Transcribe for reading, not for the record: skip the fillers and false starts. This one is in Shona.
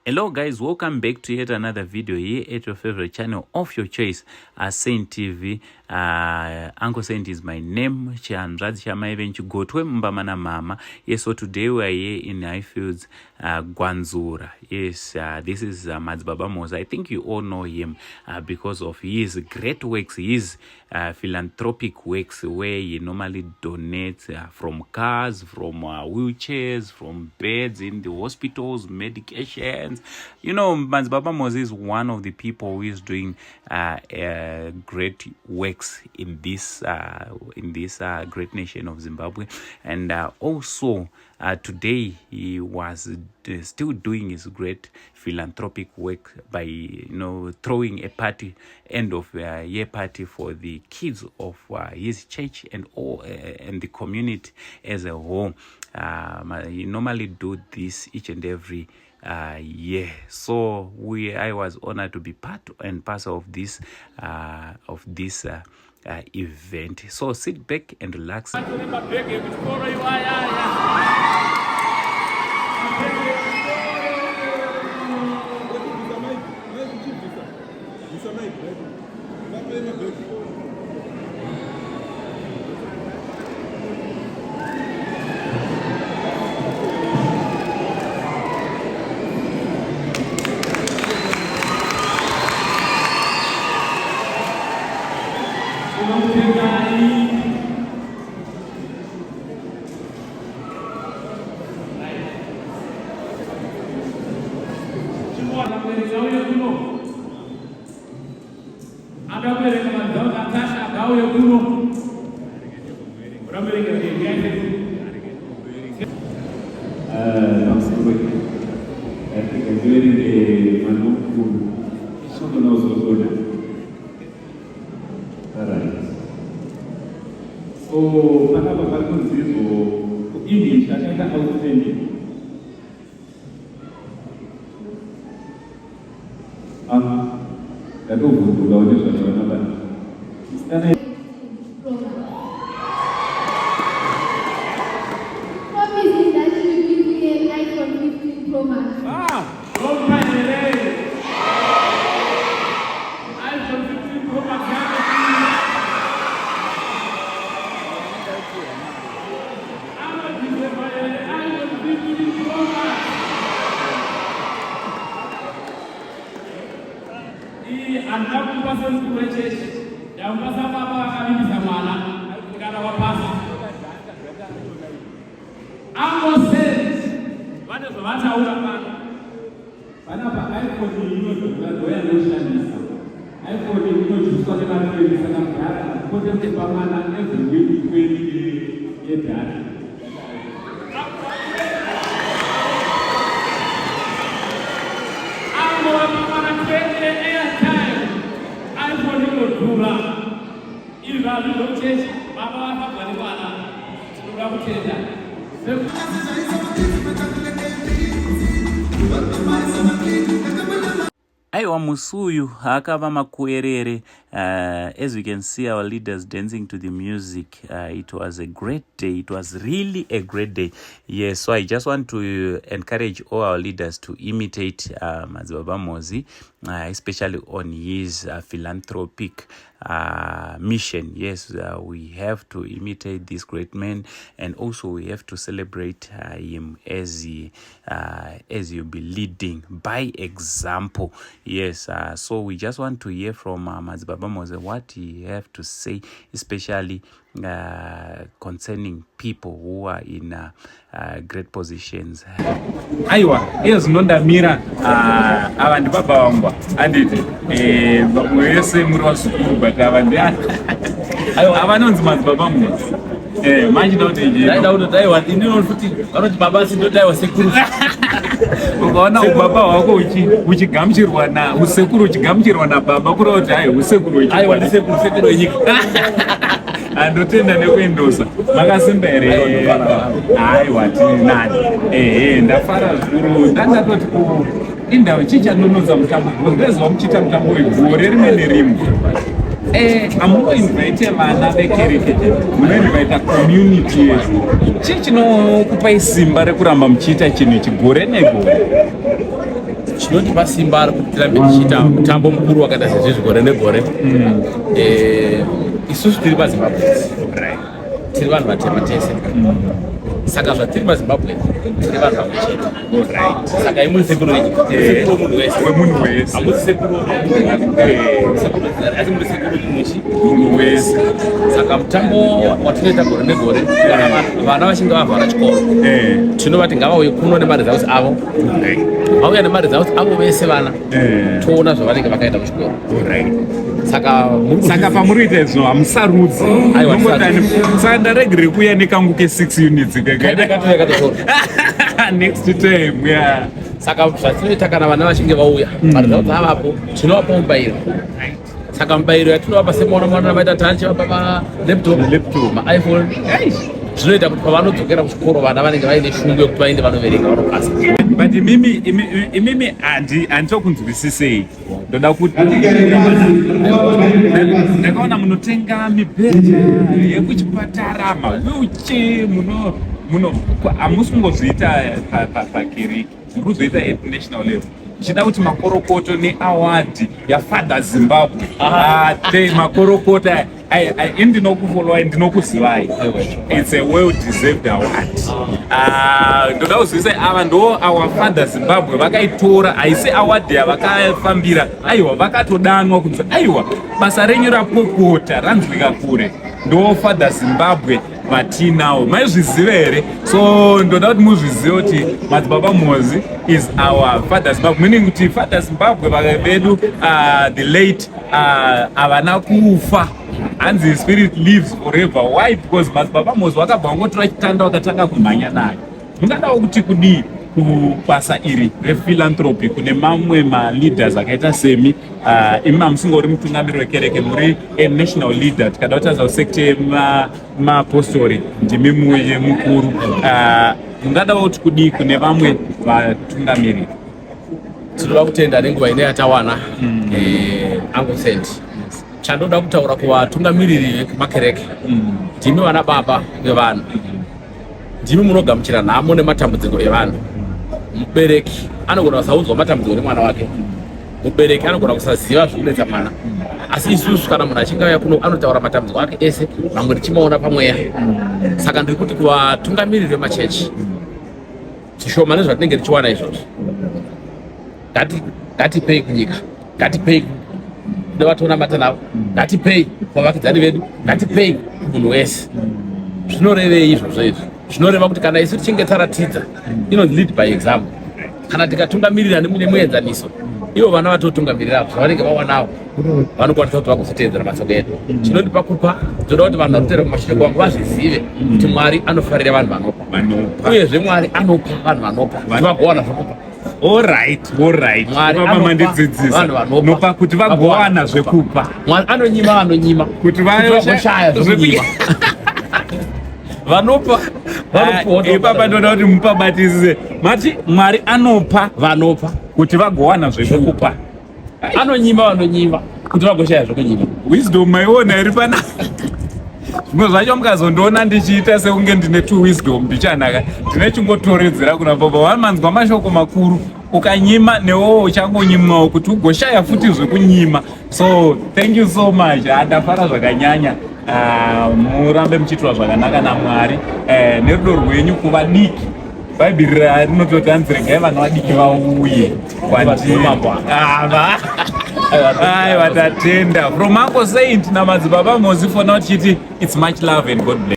Hello guys, welcome back to yet another video here at your favorite channel of your choice, Saint TV. Uncle Saint is my name. Mama. Yes, so today we are here in Highfields, Gwanzura. Yes, this is Madzibaba Moza. I think you all know him because of his great works, his philanthropic works, where he normally donates from cars, from wheelchairs, from beds in the hospitals, medications. You know, Madzibaba Moza is one of the people who is doing great works in this great nation of Zimbabwe. And also today he was still doing his great philanthropic work by throwing a party, end of year party for the kids of his church and all and the community as a whole. He normally do this each and every year. So I was honored to be part and parcel of this event. So sit back and relax. Aiwa musuyu akava makuerere. As we can see our leaders dancing to the music. It was a great day. It was really a great day. Yes, so I just want to encourage all our leaders to imitate Madzibaba Mozi, especially on his philanthropic mission. Yes, we have to imitate this great man, and also we have to celebrate him as you'll be leading by example. Yes, so we just want to hear from Madzibaba Moze what he have to say, especially concerning people who are in great positions. Aiwa, nonda mira avandi baba wangu anditi mwese muri wasukuru but avandi avanonzi Madzibaba Moze manje ndaida indino futi vanoti baba sindodayiwa sekuru. Ukaona ubaba wako uchigamuchirwa na usekuru uchigamuchirwa na baba kuri kuti hai usekuru sekuru wenyika andotenda nekuendosa makasimba here. Aiwa tini nani ndafara zvikuru ndandatoti indau chichanonodza mutambo ndezwa muchita mutambo wegore rimwe nerimwe. Amunoinvite vana vekereke, munoinvite community yesu. Chii chinokupai simba rekuramba muchiita chinhu ichi gore negore? chinotipa simba kuti tirambe tichiita mutambo mukuru wakaita sezvizvi gore negore. Isusu tiri paZimbabwe tiri vanhu vatema tese, saka zvatiri paZimbabwe tiri vanhu vamwe chete. Saka imuri sekuru wemunhu wese, hamusi sekuru asi muri sekuru munhu wese. Saka mutambo watinoita gore negore, vana vachinge vavhara chikoro tinovati ngavauye kuno nemarezausi avo, vauya nemarezausi avo vese vana, toona zvavanenge vakaita muchikoro. Saka pamuri kuita izvo hamusarudzi, saka ndaregere kuuya nekangu ke6 units next time. Saka zvatinoita kana vana vachinge vauya marezausi avapo, tinovapa mubairo. Saka mubairo yatinovapa semaona vaita tachivapa malaptop, maiphone, zvinoita kuti pavanodzokera kuchikoro vana vanenge vaine shungu yekuti vainde vanoverenga vanopasa. But imimi handitokunzwisisei, ndoda kuti ndakaona munotenga mibhedha yekuchipatara, mawheelchair, hamusi kungozviita pakiriki, muri kuzoita at national level. Chida kuti makorokoto neaward yaFather Zimbabwe, makorokota indinokufollowa ndinokuzivai, it's a well deserved award. Ndoda kuzivisa ava ndo our Father Zimbabwe vakaitora, haisi award yavakafambira, aiwa vakatodanwa kunzi aiwa basa renyu rapopota ranzwika kure, ndo Father Zimbabwe vatinawo. Maizviziva here? So ndoda kuti muzvizive kuti Madzibaba Mozi is our Father Zimbabwe, meaning kuti Father Zimbabwe vedu the late havana kufa, and the spirit lives forever. Why? Because Madzibaba Mozi vakabva vangotora chitanda vakatanga kumhanya nayo. Mungadawo kuti kudii kubasa iri rephilanthropy kune mamwe maleaders akaita semi imi hamusingori mutungamiri wekereke, muri national leader. Tikada kutaridza kusekta yemapostori ndimi muye mukuru. Mungadawo kuti kudii kune vamwe vatungamiri? Tinoda kutenda nenguva ine yatawana Uncle chandoda kutaura kuvatungamiriri vemakereke, ndimi vana baba vevanhu, ndimi munogamuchira nhamo nematambudziko evanhu. Mubereki anogona kusaudzwa matambudziko nemwana wake, mubereki anogona kusaziva zvinonetsa mwana, asi isusu kana munhu achinge auya kuno anotaura matambudziko ake ese, mamwe tichimaona pamweya. Saka ndiri kuti kuvatungamiriri vemachechi, zvishoma nezvatinenge tichiwana izvozvo, ngatipei kunyika, ngatipei nevatonamata navo, ngatipei kuvakidzani vedu, ngatipei kumunhu wese. Zvinorevei izvozvo izvi? Zvinoreva kuti kana isu tichinge taratidza, inonzi lead by example. Kana tikatungamirira nemuenzaniso, ivo vana vatotungamirira zvavanenge vawanawo, vanokwanisa kuti vagozotevedzera masoko edu. Chinondipa kupa, ndoda kuti vanhu varutera kumashure kwangu vazvizive kuti Mwari anofarira vanhu vanopa, uyezve Mwari anopa vanhu vanopa, kuti vagowana zvokupa. Alright. Baba mandidzidzisa nopa kuti vagowana zvekupa. Mwari anonyima kuti vagoshaya zvekunyima. Vanopa baba ndoda kuti mupabatise mati Mwari anopa vanopa kuti vagowana zvekupa. Anonyima kuti vagoshaya zvekunyima. Wisdom maiona iri pana. Zvimwe zvacho mukazondiona ndichiita sekunge ndine two wisdom ndichanaka, ndine chingotoredzera kuna baba wamanzwa mashoko makuru, ukanyima newewo uchangonyimwawo kuti ugoshaya futi zvekunyima. So thank you so much, ndafara zvakanyanya. Murambe muchiitwa zvakanaka naMwari, nerudo rwenyu kuvadiki. Bhaibheri rinototi anziregai vana vadiki vauye kwandiri. Aiwa tatenda. From Uncle Saint naMadzibaba Mozi for now tichiti it's much love and God bless.